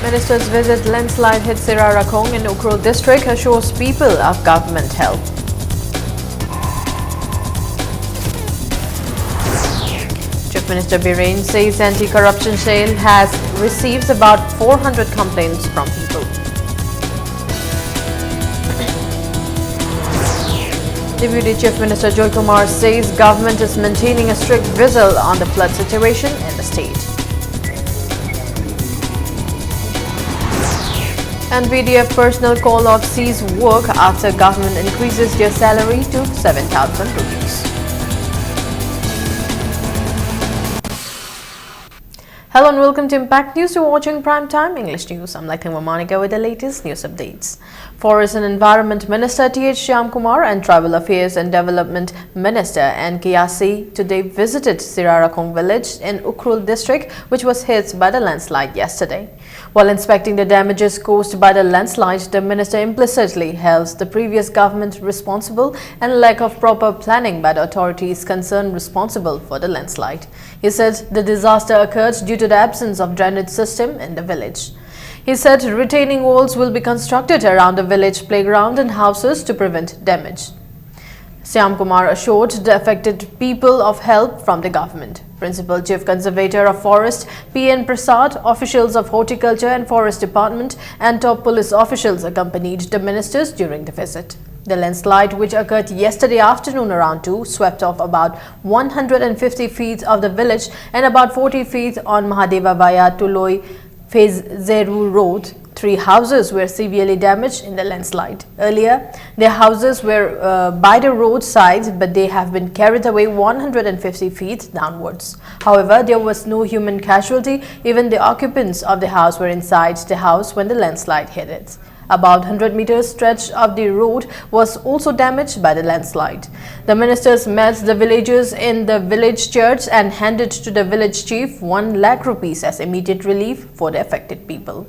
Minister's visit landslide hit Sirarakong in Ukhrul district assures people of government help. Chief Minister Biren says anti-corruption cell has received about 400 complaints from people. Deputy Chief Minister Joy Kumar says government is maintaining a strict vigil on the flood situation in the state. And BDF personnel call off cease work after government increases their salary to 7,000 rupees. Hello and welcome to Impact News. You're watching Primetime English News. I'm Lakhima Monica with the latest news updates. Forest and Environment Minister T.H. Shyamkumar and Tribal Affairs and Development Minister N.K. Yasi today visited Sirarakong village in Ukhrul district, which was hit by the landslide yesterday. While inspecting the damages caused by the landslide, the minister implicitly held the previous government responsible and lack of proper planning by the authorities concerned responsible for the landslide. He said the disaster occurred due to the absence of drainage system in the village. He said retaining walls will be constructed around the village playground and houses to prevent damage. Shyamkumar assured the affected people of help from the government. Principal Chief Conservator of Forest P.N. Prasad, officials of Horticulture and Forest Department and top police officials accompanied the ministers during the visit. The landslide, which occurred yesterday afternoon around 2, swept off about 150 feet of the village and about 40 feet on Mahadeva via Tuloi Phase Zeru Road. 3 houses were severely damaged in the landslide. Earlier, their houses were by the roadside, but they have been carried away 150 feet downwards. However, there was no human casualty. Even the occupants of the house were inside the house when the landslide hit it. About 100 meters stretch of the road was also damaged by the landslide. The ministers met the villagers in the village church and handed to the village chief 1 lakh rupees as immediate relief for the affected people.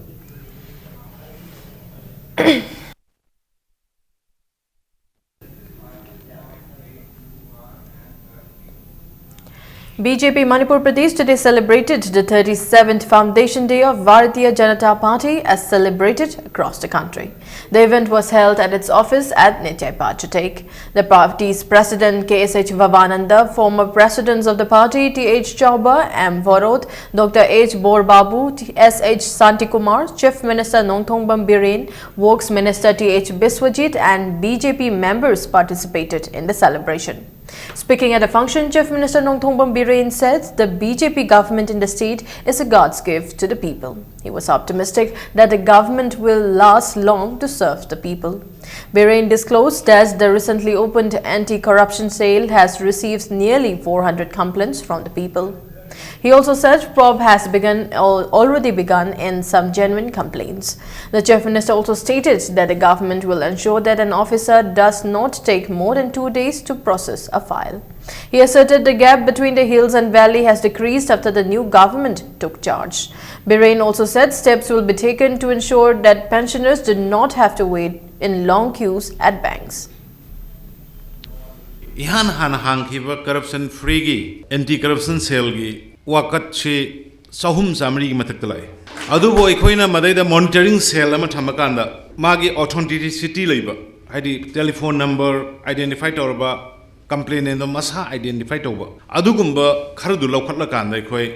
BJP Manipur Pradesh today celebrated the 37th Foundation Day of Bharatiya Janata Party as celebrated across the country. The event was held at its office at Nityapa Chutek. The party's president K.S.H. Vavananda, former presidents of the party T.H. Chauba, M. Varod, Dr. H. Borbabu, S.H. Santikumar, Chief Minister Nongthongbam Biren, Works Minister T.H. Biswajit and BJP members participated in the celebration. Speaking at a function, Chief Minister Nongthongbam Biren said the BJP government in the state is a God's gift to the people. He was optimistic that the government will last long to serve the people. Biren disclosed that the recently opened anti-corruption cell has received nearly 400 complaints from the people. He also said probe has already begun in some genuine complaints. The Chief Minister also stated that the government will ensure that an officer does not take more than 2 days to process a file. He asserted the gap between the hills and valley has decreased after the new government took charge. Biren also said steps will be taken to ensure that pensioners do not have to wait in long queues at banks. Ihan han hangkiba corruption free gi anti-corruption cell gi wakat che sahum samri gi mathak talai adu bo ikhoina madai da monitoring cell ama thamakanda magi authenticity leiba haidi telephone number identify torba complainant do masa identify toba adu gumba khardu lokhatla kanda ikhoi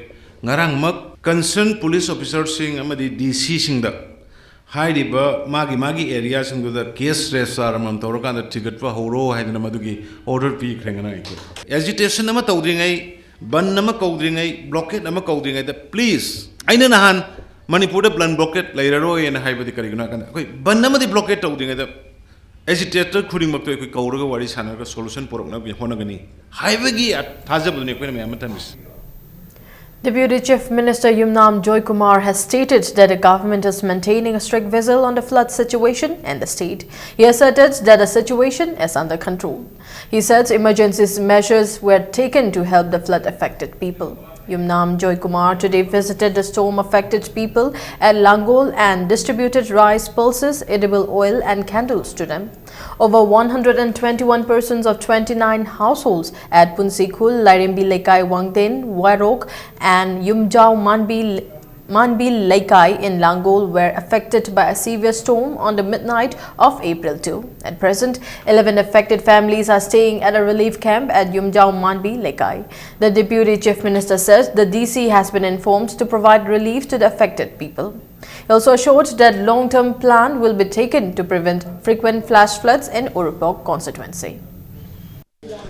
ngarang mak concerned police officers sing amadi DC sing da Haidiba magi area sing the case register amam torokanda ticket for horo haidana madugi order p krengana iko agitation nama tawdringai ban nama kawdringai blockade nama kawdringai the please aina nahan manipur da plan blockade lairaro ena haibadi kariguna kana koi ban nama di blockade tawdringai the agitator khuding mak to koi kawraga wari sanaga solution porokna bi honagani haibagi thajabudni koi me amatamis. Deputy Chief Minister Yumnam Joy Kumar has stated that the government is maintaining a strict vigil on the flood situation in the state. He asserted that the situation is under control. He said emergency measures were taken to help the flood-affected people. Yumnam Joy Kumar today visited the storm-affected people at Langol and distributed rice, pulses, edible oil and candles to them. Over 121 persons of 29 households at Punsikul, Lairimbi Lekai Wangten, Warok and Yumjao Manbi Manbi Laikai in Langol were affected by a severe storm on the midnight of April 2. At present, 11 affected families are staying at a relief camp at Yumjao Manbi Laikai. The Deputy Chief Minister says the DC has been informed to provide relief to the affected people. He also assured that long-term plan will be taken to prevent frequent flash floods in Urupok constituency.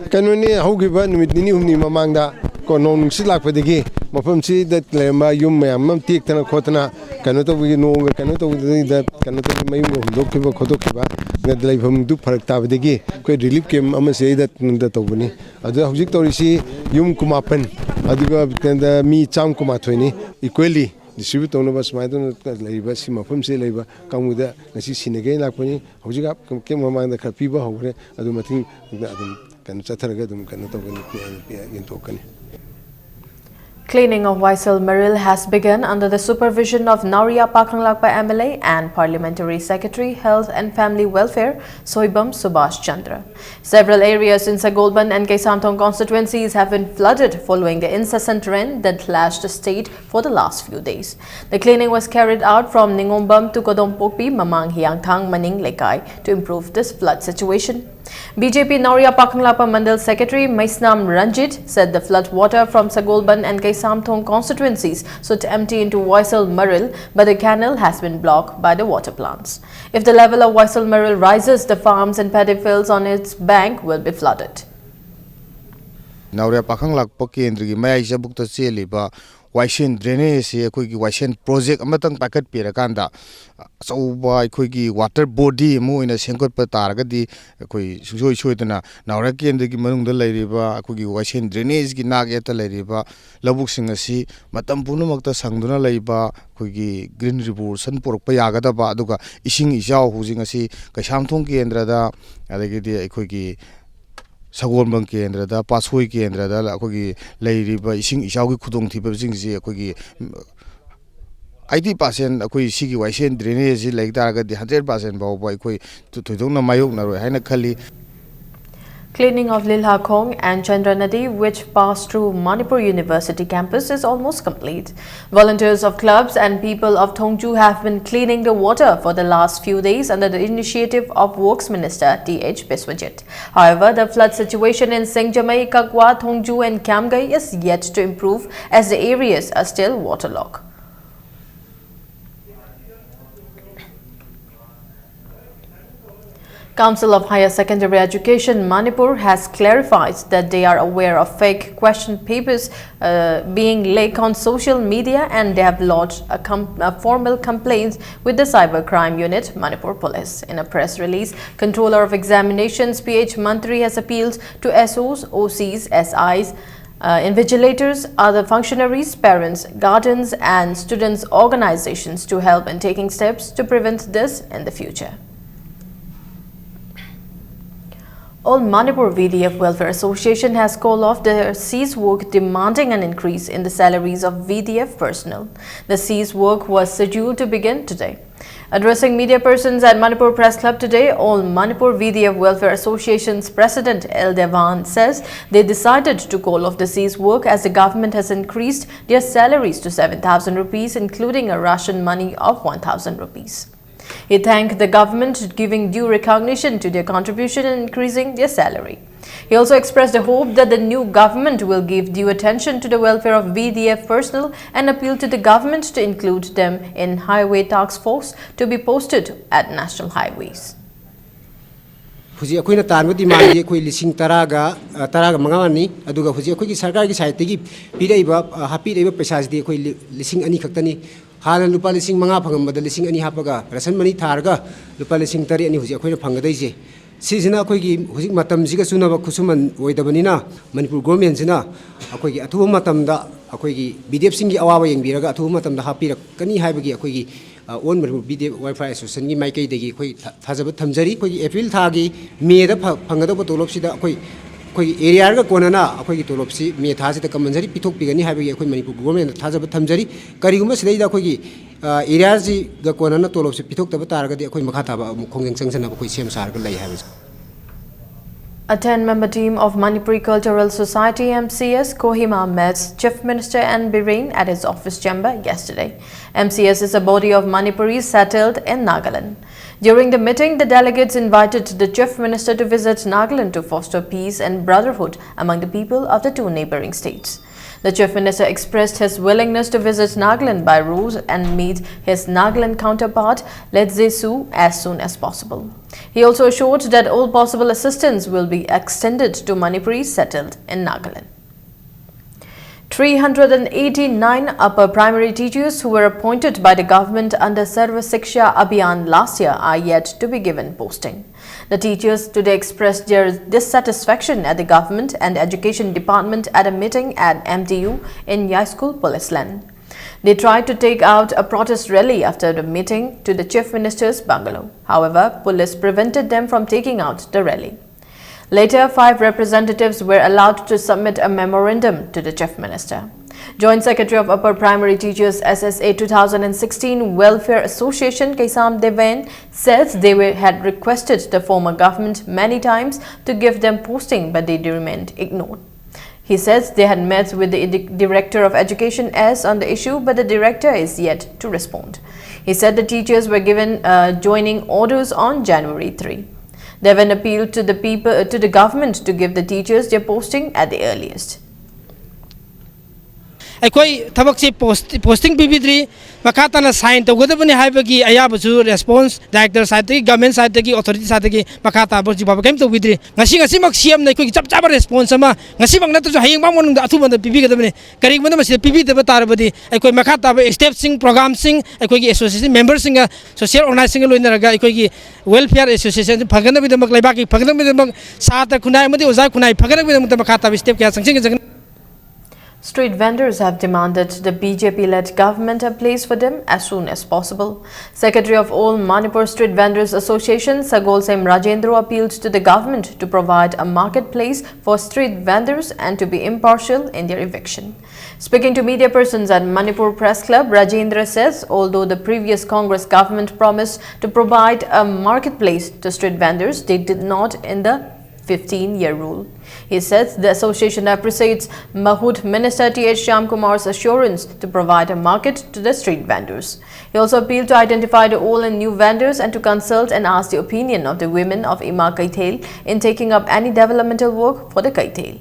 Kanuni haugiba numit nini humni mamangda ko nong silak padigi mafam si that lema yum mayam tik tana khotana kanoto wi no kanoto wi that kanoto mayum humdok kiba khotok kiba ngad laifam du pharak ta padigi ko relief kem ama se that nda tobuni adu hujik torisi yum kumapan aduga tanda mi cham kumathoni equally distribute on bas maidon laiba si mafam se laiba kamuda ngasi sinage lakpani hujik kem mamangda khapiba hore adu mathing adum Cleaning of Waisal Maril has begun under the supervision of Nauria Pakanglakpa MLA and Parliamentary Secretary, Health and Family Welfare, Soibam Subhash Chandra. Several areas in Sagolban and Kaisamthong constituencies have been flooded following the incessant rain that lashed the state for the last few days. The cleaning was carried out from Ningombam to Kodompokpi, Mamang Hiangthang, Maning Lekai to improve this flood situation. BJP Nauria Pakanglapa Mandal Secretary Maisnam Ranjit said the flood water from Sagolban and Kaisamthong constituencies should empty into Waisal Maril, but the canal has been blocked by the water plants. If the level of Waisal Maril rises, the farms and paddy fields on its bank will be flooded. Nauria Pakanglapa Kendri Maya Jabukta Seliba Waishin drainage Kuigi Waishin project Amatang Packet Pirakanda. So by Kuigi water body mo in a Senkot Pataragadi, Kui Shuitana, Nauraki and the Gimarung the Ladiba, Kuigi Waishin drainage Ginageta Ladiba, Labuk Singasi, Matampunumaka Sangduna Laiba, Kuigi Green River, Sanpur Payagada Baduga, Ishing Ishao, Husingasi, Kashamtonki and Rada, Allegedi Kuigi. Sagolban Kendrada, Pasui Kendrada, Akogi, Lady by Sing Ishaki Kudong Tipsing, Akogi 80% Akoi Sigi Waishin drainage like Darga, the 100% Boy to Dona Mayok, Hana Kali. Cleaning of Lilha Khong and Chandra Nadi, which pass through Manipur University campus, is almost complete. Volunteers of clubs and people of Thongju have been cleaning the water for the last few days under the initiative of Works Minister T.H. Biswajit. However, the flood situation in Sengjamai, Kakwa, Thongju and Kiamgai is yet to improve as the areas are still waterlogged. Council of Higher Secondary Education Manipur has clarified that they are aware of fake question papers being leaked on social media, and they have lodged a formal complaint with the Cybercrime Unit, Manipur Police. In a press release, Controller of Examinations PH Mantri has appealed to SOs, OCs, SIs, invigilators, other functionaries, parents, guardians and students' organizations to help in taking steps to prevent this in the future. All Manipur VDF Welfare Association has called off their cease work demanding an increase in the salaries of VDF personnel. The cease work was scheduled to begin today. Addressing media persons at Manipur Press Club today, All Manipur VDF Welfare Association's President L. Devan says they decided to call off the cease work as the government has increased their salaries to 7,000 rupees, including a ration money of 1,000 rupees. He thanked the government giving due recognition to their contribution in increasing their salary. He also expressed a hope that the new government will give due attention to the welfare of VDF personnel and appealed to the government to include them in Highway Task Force to be posted at national highways. Huji akoina tanwa demand ye koi lising taraga mangawani aduga huji akoi ki sarkar ki side gi piraiba hapi reiba paisa di koi lising ani khaktani hala lupa lising manga phangam bada lising ani hapaga rasan mani tharga lupa lising tari ani huji akoina phangadai je sisina akoi gi huji matam jiga sunaba khusuman oidabanina Manipur government sina akoi gi athu matam da akoi gi BDF sing gi awawa yengbiraga athu matam da hapi kani haibagi akoi gi on Manipur BDF Welfare Association gi maikai degi koi thajaba thamjari koi April thagi May da phangada tolop sida koi area ga konana akoi gi tolop si May tha sida kamanjari pithok pigani haibagi akoi Manipur government thajaba thamjari kariguma sidai da koi gi area ji ga konana tolop si pithok taba taraga di akoi makha taba khongjeng sangsana akoi sem sar ga lai haibagi A 10-member team of Manipuri Cultural Society MCS Kohima met Chief Minister N. Biren at his office chamber yesterday. MCS is a body of Manipuris settled in Nagaland. During the meeting, the delegates invited the Chief Minister to visit Nagaland to foster peace and brotherhood among the people of the two neighboring states. The Chief Minister expressed his willingness to visit Nagaland by road and meet his Nagaland counterpart, Ledze Su, as soon as possible. He also assured that all possible assistance will be extended to Manipuris settled in Nagaland. 389 upper primary teachers who were appointed by the government under Sarva Shiksha Abhiyan last year are yet to be given posting. The teachers today expressed their dissatisfaction at the government and education department at a meeting at MTU in Yai School, Police Land. They tried to take out a protest rally after the meeting to the Chief Minister's bungalow. However, police prevented them from taking out the rally. Later, 5 representatives were allowed to submit a memorandum to the Chief Minister. Joint Secretary of Upper Primary Teachers SSA 2016 Welfare Association Kaisam Deven says they had requested the former government many times to give them posting, but they remained ignored. He says they had met with the Director of Education S on the issue, but the director is yet to respond. He said the teachers were given joining orders on January 3. Devan appealed to the government to give the teachers their posting at the earliest. Ekoi thabak se posting bibidri makatana sign to godabani haibagi ayabasu response director side ki government side ki authority side ki makata boji baba kem to bidri ngasi mak siam na koi chap chap response ama ngasi mak na to hayeng bang mon athu ban bibi gadabani kari ban ma se bibi de tarabadi ekoi makata step sing program sing ekoi ki association member sing social organizing loina raga ekoi ki welfare association phagana bi mak laiba ki phagana bi mak sata khunai mati ozai khunai phagana bi mak makata step kya sing Street vendors have demanded the BJP-led government a place for them as soon as possible. Secretary of all Manipur Street Vendors Association, Sagolsem Rajendra, appealed to the government to provide a marketplace for street vendors and to be impartial in their eviction. Speaking to media persons at Manipur Press Club, Rajendra says although the previous Congress government promised to provide a marketplace to street vendors, they did not in the 15-year rule. He says the association appreciates Mahud Minister T.H. Shyamkumar's assurance to provide a market to the street vendors. He also appealed to identify the old and new vendors and to consult and ask the opinion of the women of Ima Kaithel in taking up any developmental work for the Kaithel.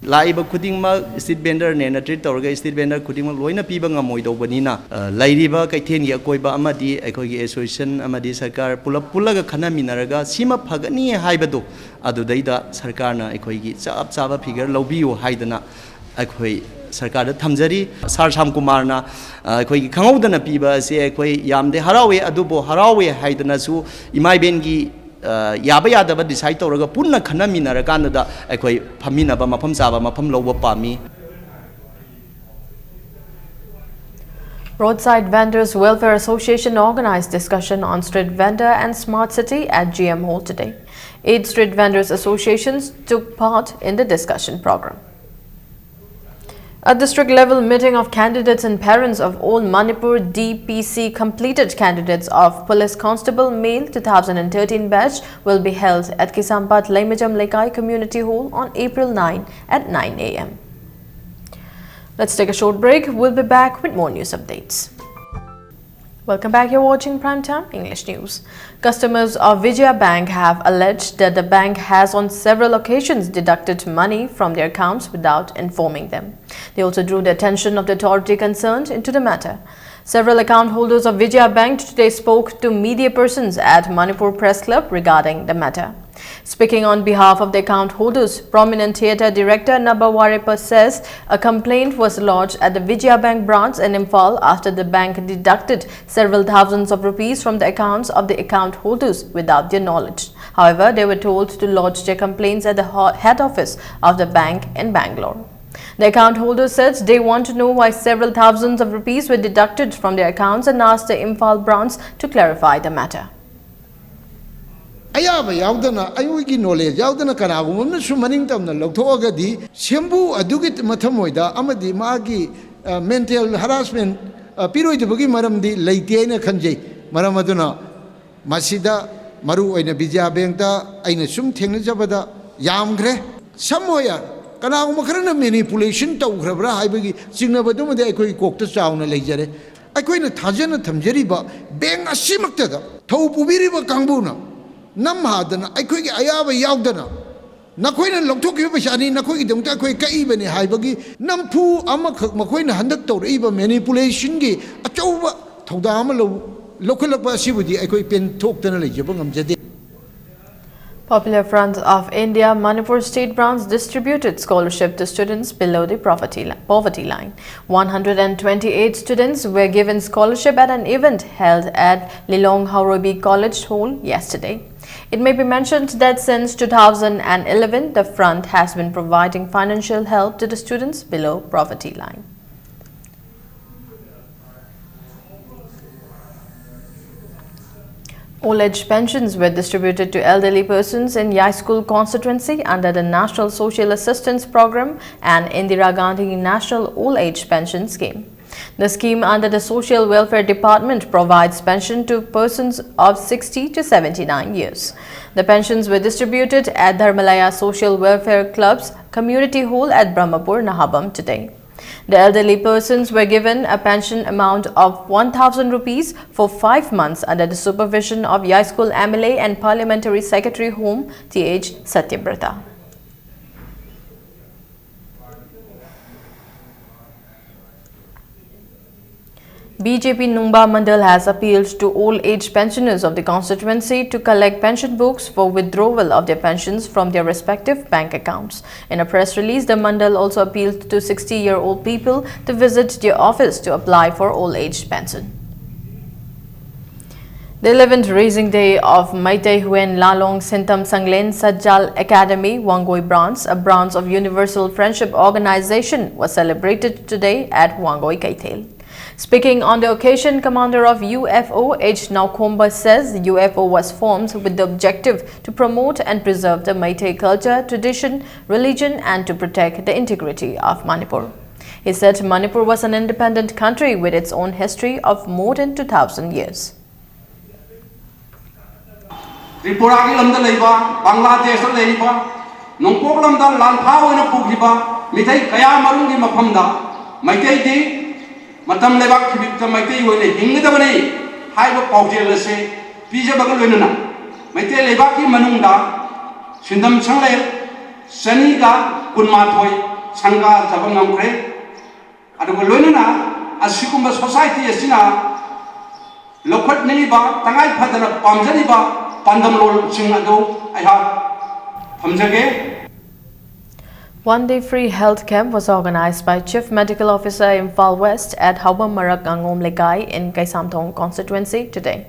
Laiba Kudingma, street vendor, Nenatrit, or street vendor, Kudingma, Loina Pibanga Moido Bonina, Laiba, Kaitenia, Koiba Amadi, Ekogi Association, Amadi Sarkar, Pulaga Kanaminaraga, Sima Pagani, Haibado, Adudaida, Sarkarna, Ekogi, Saba figure, Lobio, Haidana, Ekoi, Sarkada Tamzari, Sarsham Kumarna, Koi Kangodana Piba, say Ekoi Yam de Harawe, Adubo, Harawe, Haidanasu, Imai Bengi. Yaba yadaba decide to raga punna khana minara kanada ekoi phamina ba mafam saba mafam lowa pami. Roadside Vendors Welfare Association organized discussion on street vendor and smart city at GM Hall today. 8 street vendors associations took part in the discussion program. A district-level meeting of candidates and parents of all Manipur DPC completed candidates of Police Constable Male 2013 batch will be held at Kisampat Laimajam Lekai Community Hall on April 9 at 9 a.m. Let's take a short break. We'll be back with more news updates. Welcome back. You're watching Primetime English News. Customers of Vijaya Bank have alleged that the bank has on several occasions deducted money from their accounts without informing them. They also drew the attention of the authority concerned into the matter. Several account holders of Vijaya Bank today spoke to media persons at Manipur Press Club regarding the matter. Speaking on behalf of the account holders, prominent theatre director Nabawarepa says a complaint was lodged at the Vijaya Bank branch in Imphal after the bank deducted several thousands of rupees from the accounts of the account holders without their knowledge. However, they were told to lodge their complaints at the head office of the bank in Bangalore. The account holder says they want to know why several thousands of rupees were deducted from their accounts and asked the Imphal branch to clarify the matter. Ayaba yaudana ayugi knowledge yaudana kanagumna sumaning tamna logthogadi sembu adugit mathamoida amadi magi mental harassment piroidubagi maramdi leitiena khanjei maramaduna masida maru oina Vijaya Bank da aina sum thengnajabada ꯌꯥꯝꯈ꯭ꯔꯦ ꯁꯝꯃꯣꯏ ꯀꯅꯥꯒꯨꯝꯕ ꯈꯔꯅ manipulation ꯇꯧꯈ꯭ꯔꯕ꯭ꯔꯥ ꯍꯥꯏꯕꯒꯤ ꯆꯤꯡꯅꯕꯗꯨꯃꯗꯤ ꯑꯩꯈꯣꯏ ꯀꯣꯛꯇ ꯆꯥꯎꯅ ꯂꯩꯖꯔꯦ ꯑꯩꯈꯣꯏꯅ ꯊꯥꯖꯅ ꯊꯝꯖꯔꯤꯕ ꯕꯦꯡ ꯑꯁꯤꯃꯛꯇꯗ ꯊꯧ ꯄꯨꯕꯤꯔꯤꯕ ꯀꯥꯡꯕꯨꯅ ꯅꯝ ꯍꯥꯗꯅ ꯑꯩꯈꯣꯏꯒꯤ ꯑꯌꯥꯕ ꯌꯥꯎꯗꯅ ꯅꯈꯣꯏꯅ ꯂꯧꯊꯣꯛꯈꯤꯕ ꯄꯩꯁꯥꯅꯤ ꯅꯈꯣꯏꯒꯤꯗꯃꯛꯇ ꯑꯩꯈꯣꯏ ꯀꯛꯏꯕꯅꯤ ꯍꯥꯏꯕꯒꯤ ꯅꯝꯐꯨ ꯑꯃꯈꯛ ꯃꯈꯣꯏꯅ ꯍꯟꯗꯛ ꯇꯧꯔꯛꯏꯕ ꯃꯦꯅꯤꯄꯨꯂꯦꯁꯟꯒꯤ ꯑꯆꯧꯕ ꯊꯧꯗꯥꯡ ꯑꯃ ꯂꯧꯈꯠꯂꯛꯄ ꯑꯁꯤꯕꯨꯗꯤ ꯑꯩꯈꯣꯏ ꯄꯦꯟꯊꯣꯛꯇꯅ ꯂꯩꯖꯕ ꯉꯝꯖꯗꯦ. Popular Front of India Manipur State Branch distributed scholarship to students below the poverty line. 128 students were given scholarship at an event held at Lilong Haurobi College Hall yesterday. It may be mentioned that since 2011, the front has been providing financial help to the students below poverty line. Old age pensions were distributed to elderly persons in Yai School constituency under the National Social Assistance Program and Indira Gandhi National Old Age Pension Scheme. The scheme under the Social Welfare Department provides pension to persons of 60 to 79 years. The pensions were distributed at Dharmalaya Social Welfare Club's Community Hall at Brahmapur, Nahabam today. The elderly persons were given a pension amount of 1,000 rupees for 5 months under the supervision of Yai School MLA and Parliamentary Secretary Home T.H. Satyabrata. BJP Nungba Mandal has appealed to old age pensioners of the constituency to collect pension books for withdrawal of their pensions from their respective bank accounts. In a press release, the Mandal also appealed to 60-year-old people to visit their office to apply for old age pension. The 11th Raising Day of Maitai Huen Lalong Sintam Sanglen Sajjal Academy Wangoi branch, a branch of Universal Friendship Organization, was celebrated today at Wangoi Kaithel. Speaking on the occasion, Commander of UFO H. Naukomba says the UFO was formed with the objective to promote and preserve the Meitei culture, tradition, religion and to protect the integrity of Manipur. He said Manipur was an independent country with its own history of more than 2,000 years. Tripura ki lamda leiba, Bangladesh la leiba, Nongpok lamda lanpha oina pukliba, Meitei kaya marungi mafamda, Meitei di Matam lebak kibikta Meitei oina hingdabani, haiba paujel lase, pijabaga loinana, Meitei lebak ki manungda, Sindam Sangle, Saniga Kunmathoi, Sanga Jabangamkre, Aduga loinana, Asikumba society asina, Lokat Niba, Tangai Padana Pamjaniba, One-day free health camp was organized by Chief Medical Officer Imphal West at Hawam Marak Angom Lekai in Kaisamthong constituency today.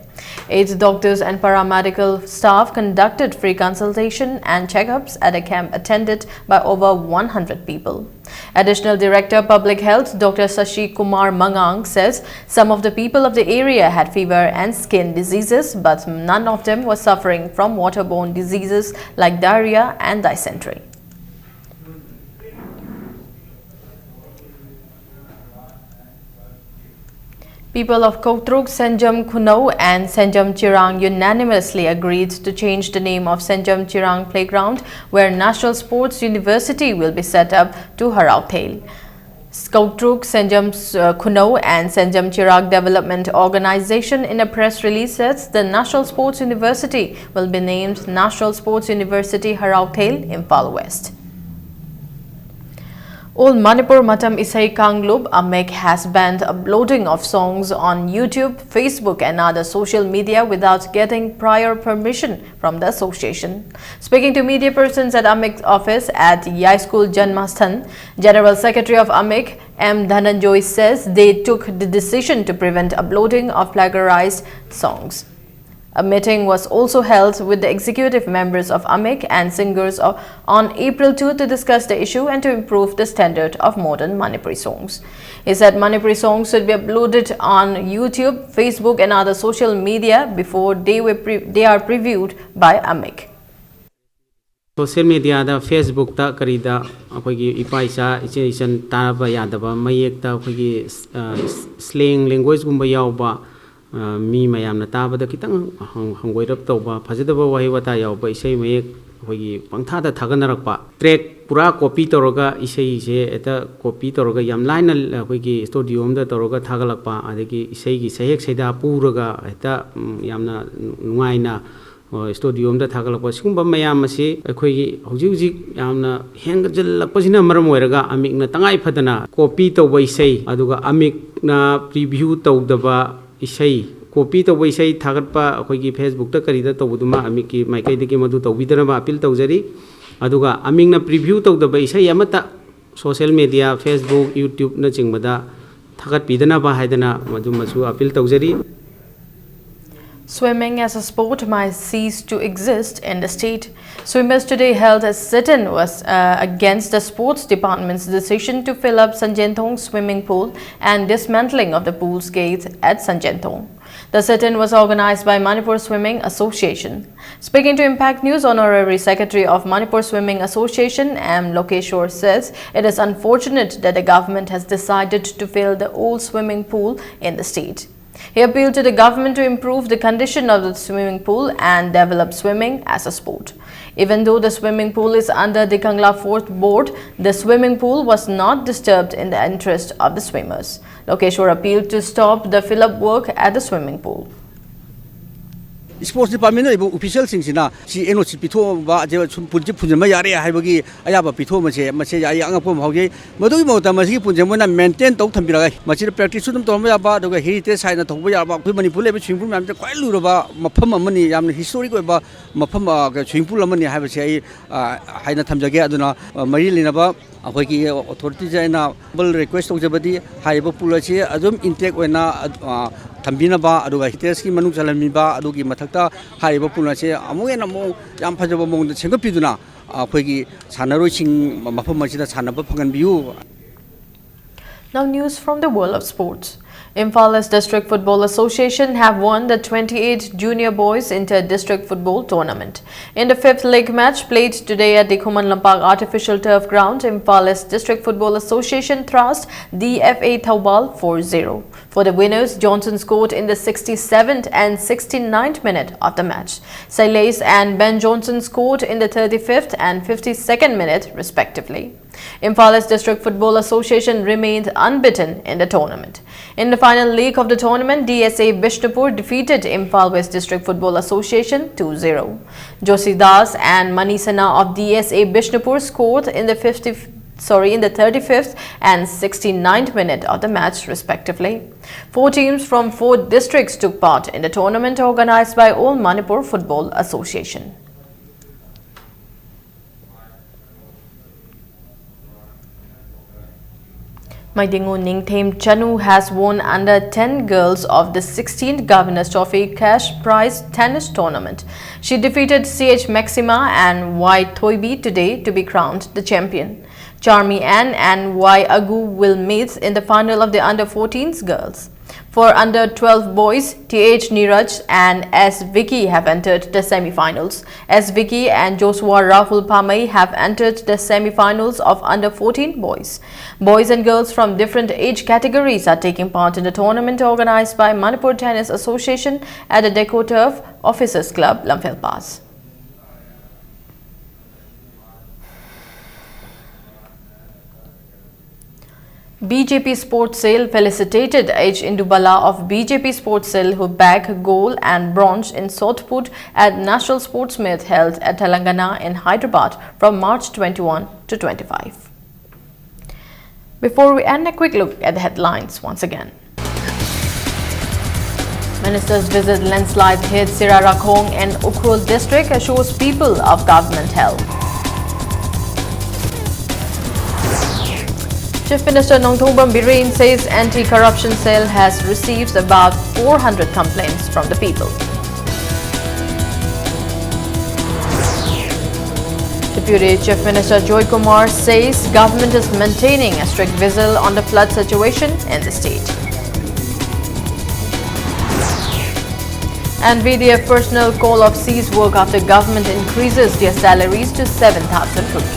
8 doctors and paramedical staff conducted free consultation and checkups at a camp attended by over 100 people. Additional Director Public Health Dr. Sashi Kumar Mangang says some of the people of the area had fever and skin diseases, but none of them was suffering from waterborne diseases like diarrhea and dysentery. People of Kotruk, Senjam Kunau and Senjam Chirang unanimously agreed to change the name of Senjam Chirang Playground, where National Sports University will be set up, to Harauthail. Kotruk, Senjam Kunau and Senjam Chirag Development Organization in a press release says the National Sports University will be named National Sports University Harauthail, Imphal West. All Manipur Matam Isai Kanglub Amek has banned uploading of songs on YouTube, Facebook and other social media without getting prior permission from the association. Speaking to media persons at Amek's office at Yai School Janmasthan, General Secretary of Amek M. Dhananjoy says they took the decision to prevent uploading of plagiarized songs. A meeting was also held with the executive members of AMEC and singers on April 2 to discuss the issue and to improve the standard of modern Manipuri songs. He said Manipuri songs should be uploaded on YouTube, Facebook and other social media before they are previewed by AMEC. Social media da Facebook ta karida akogi ipaisa ichen taraba yadaba mayek ta akogi slang language gumba yawba mi mayam na tabada kitang hanggoirap tawba phajadaba wahi wata yawba isai mayek ꯑꯩꯈꯣꯏꯒꯤ ꯄꯪꯊꯥꯗ ꯊꯥꯒꯠꯅꯔꯛꯄ track ꯄꯨꯔꯥ copy ꯇꯧꯔꯒ ꯏꯁꯩꯁꯦ ꯍꯦꯛꯇ copy ꯇꯧꯔꯒ ꯌꯥꯝ ꯂꯥꯏꯅ ꯑꯩꯈꯣꯏꯒꯤ studio ꯑꯃꯗ ꯇꯧꯔꯒ ꯊꯥꯒꯠꯂꯛꯄ ꯑꯗꯒꯤ ꯏꯁꯩꯒꯤ ꯁꯩꯍꯦꯛ ꯁꯩꯗꯥ ꯄꯨꯔꯒ ꯍꯦꯛꯇ ꯌꯥꯝꯅ ꯅꯨꯡꯉꯥꯏꯅ ꯁ꯭ꯇꯨꯗꯤꯑꯣ ꯑꯃꯗ ꯊꯥꯒꯠꯂꯛꯄ ꯁꯤꯒꯨꯝꯕ ꯃꯌꯥꯝ ꯑꯁꯤ ꯑꯩꯈꯣꯏꯒꯤ ꯍꯧꯖꯤꯛ ꯍꯧꯖꯤꯛ ꯌꯥꯝꯅ ꯍꯦꯟꯒꯠꯂꯛꯄꯁꯤꯅ ꯃꯔꯝ ꯑꯣꯏꯔꯒ ꯑꯃꯤꯛꯅ ꯇꯉꯥꯏ ꯐꯗꯅ ꯀꯣꯄꯤ ꯇꯧꯕ ꯏꯁꯩ ꯑꯗꯨꯒ ꯑꯃꯤꯛꯅ ꯄ꯭ꯔꯤꯚ꯭ꯌꯨ ꯇꯧꯗꯕ ꯏꯁꯩ ꯀꯣꯄꯤ ꯇꯧꯕ ꯏꯁꯩ ꯊꯥꯒꯠꯄ ꯑꯩꯈꯣꯏꯒꯤ ꯐꯦꯁꯕꯨꯛꯇ ꯀꯔꯤꯗ ꯇꯧꯕꯗꯨꯃ ꯑꯃꯤꯛꯀꯤ ꯃꯥꯏꯀꯩꯗꯒꯤ ꯃꯗꯨ ꯇꯧꯕꯤꯗꯅꯕ ꯑꯄꯤꯜ ꯇꯧꯖꯔꯤ ꯑꯗꯨꯒ ꯑꯃꯤꯛꯅ ꯄ꯭ꯔꯤꯚ꯭ꯌꯨ ꯇꯧꯗꯕ ꯏꯁꯩ ꯑꯃꯠꯇ ꯁꯣꯁꯤꯌꯦꯜ ꯃꯦꯗꯤꯌꯥ ꯐꯦꯁꯕꯨꯛ ꯌꯨꯇ꯭ꯌꯨꯕꯅꯆꯤꯡꯕꯗ ꯊꯥꯒꯠꯄꯤꯗꯅꯕ ꯍꯥꯏꯗꯅ ꯃꯗꯨꯃꯁꯨ ꯑꯄꯤꯜ ꯇꯧꯖꯔꯤ. Swimming as a sport might cease to exist in the state. Swimmers today held a sit-in against the sports department's decision to fill up Sanjentong swimming pool and dismantling of the pool's gates at Sanjentong. The sit-in was organized by Manipur Swimming Association. Speaking to Impact News, Honorary Secretary of Manipur Swimming Association, M. Lokeshwar, says it is unfortunate that the government has decided to fill the old swimming pool in the state. He appealed to the government to improve the condition of the swimming pool and develop swimming as a sport. Even though the swimming pool is under the Kangla 4th board, the swimming pool was not disturbed in the interest of the swimmers. Lokeshwar appealed to stop the fill-up work at the swimming pool. Sports department official singsina si NOC pitho ba je punji punjama yare haibagi ayaba pitho mache ya anga pom hauge madu mota masi punjama na maintain tok thambira machi practice sudum torma ya ba doga heritage side na thokba ya ba Manipur le swimming pool mamte kwai lu ba mafam amani yamna historic ba mafam swimming pool amani haiba se haina thamjage aduna mari lina ba akhoi authority jaina bal request tojabadi haiba pool ase adum intake oina Tambinaba, Aduga Hiteski, Manu Salamiba, Adugi Mataka, Hariba Punace, Amoy Namo, Yampajabo Mong, the Singapiduna, Pegi, Sanaruching, Mapamachida, Sanapagan view. Now news from the world of sports. Imphala's District Football Association have won the 28 Junior Boys Inter-District Football Tournament. In the 5th league match played today at the Khuman Lampak Artificial Turf Ground, Imphala's District Football Association thrashed the FA Thaubal 4-0. For the winners, Johnson scored in the 67th and 69th minute of the match. Silas and Ben Johnson scored in the 35th and 52nd minute respectively. Imphala's District Football Association remained unbeaten in the tournament. In the final leg of the tournament, DSA Bishnupur defeated Imphal West District Football Association 2-0. Joshi Das and Manisana of DSA Bishnupur scored in the 35th and 69th minute of the match respectively. 4 teams from 4 districts took part in the tournament organized by All Manipur Football Association. Maidingu Ningthem Chanu has won under 10 girls of the 16th Governor's Trophy Cash Prize Tennis Tournament. She defeated CH Maxima and Y Thoibi today to be crowned the champion. Charmi Ann and Y Agu will meet in the final of the under-14s girls. For under-12 boys, TH Neeraj and S. Vicky have entered the semi-finals. S. Vicky and Joshua Rahul Pamai have entered the semi-finals of under-14 boys. Boys and girls from different age categories are taking part in the tournament organized by Manipur Tennis Association at the Deco Turf Officers Club, Lamphel Pass. BJP Sports Cell felicitated H. Indubala of BJP Sports Cell who bagged gold and bronze in shot put at National Sports Meet held at Telangana in Hyderabad from March 21 to 25. Before we end, a quick look at the headlines once again. Ministers visit landslide hit Sirarakhong and Ukhrul district assures people of government help. Chief Minister Nongthongbam Biren says anti-corruption cell has received about 400 complaints from the people. Deputy Chief Minister Joy Kumar says government is maintaining a strict vigil on the flood situation in the state. And VDF personnel call off cease work after government increases their salaries to 7,000 rupees.